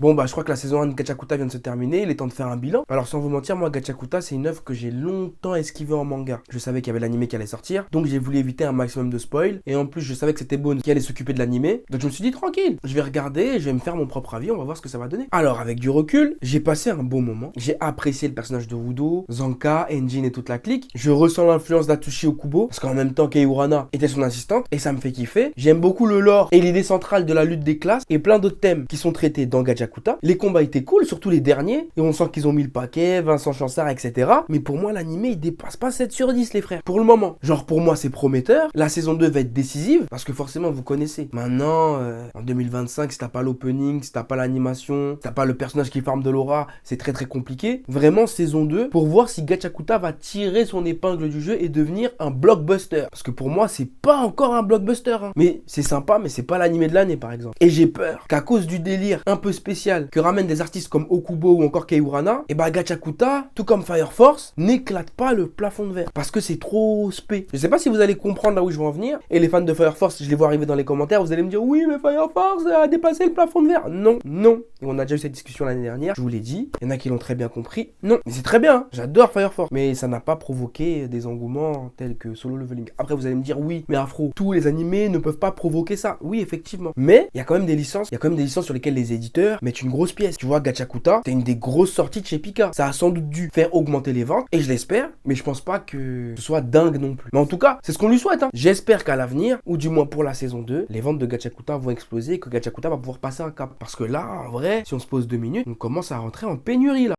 Bon bah je crois que la saison 1 de Gachakuta vient de se terminer, il est temps de faire un bilan. Alors sans vous mentir, moi Gachakuta c'est une œuvre que j'ai longtemps esquivée en manga. Je savais qu'il y avait l'animé qui allait sortir, donc j'ai voulu éviter un maximum de spoil. Et en plus je savais que c'était Bones qui allait s'occuper de l'animé. Donc je me suis dit tranquille, je vais regarder, je vais me faire mon propre avis, on va voir ce que ça va donner. Alors avec du recul, j'ai passé un bon moment. J'ai apprécié le personnage de Rudo, Zanka, Enjin et toute la clique. Je ressens l'influence d'Atsushi Okubo, parce qu'en même temps Kei Urana était son assistante, et ça me fait kiffer. J'aime beaucoup le lore et l'idée centrale de la lutte des classes, et plein d'autres thèmes qui sont traités dans Gachakuta. Les combats étaient cool, surtout les derniers, et on sent qu'ils ont mis le paquet, Vincent Chansard, etc. Mais pour moi, l'animé, il dépasse pas 7 sur 10, les frères. Pour le moment. Genre, pour moi, c'est prometteur. La saison 2 va être décisive, parce que forcément, vous connaissez. Maintenant, en 2025, si t'as pas l'opening, si t'as pas l'animation, si t'as pas le personnage qui farme de l'aura, c'est très très compliqué. Vraiment, saison 2, pour voir si Gachakuta va tirer son épingle du jeu et devenir un blockbuster. Parce que pour moi, c'est pas encore un blockbuster. Hein. Mais c'est sympa, mais c'est pas l'animé de l'année, par exemple. Et j'ai peur qu'à cause du délire un peu spécial que ramènent des artistes comme Okubo ou encore Kei Urana, et bah Gachakuta, tout comme Fire Force, n'éclate pas le plafond de verre. Parce que c'est trop spé. Je sais pas si vous allez comprendre là où je veux en venir. Et les fans de Fire Force, je les vois arriver dans les commentaires, vous allez me dire oui, mais Fire Force a dépassé le plafond de verre. Non, non. Et on a déjà eu cette discussion l'année dernière, je vous l'ai dit. Il y en a qui l'ont très bien compris. Non, mais c'est très bien. Hein. J'adore Fire Force. Mais ça n'a pas provoqué des engouements tels que Solo Leveling. Après, vous allez me dire oui, mais Afro, tous les animés ne peuvent pas provoquer ça. Oui, effectivement. Mais il y a quand même des licences. Il y a quand même des licences sur lesquelles les éditeurs mettent une grosse pièce. Tu vois, Gachakuta, c'est une des grosses sorties de chez Pika. Ça a sans doute dû faire augmenter les ventes, et je l'espère, mais je pense pas que ce soit dingue non plus. Mais en tout cas, c'est ce qu'on lui souhaite. Hein. J'espère qu'à l'avenir, ou du moins pour la saison 2, les ventes de Gachakuta vont exploser et que Gachakuta va pouvoir passer un cap. Parce que là, en vrai, si on se pose 2 minutes, on commence à rentrer en pénurie là.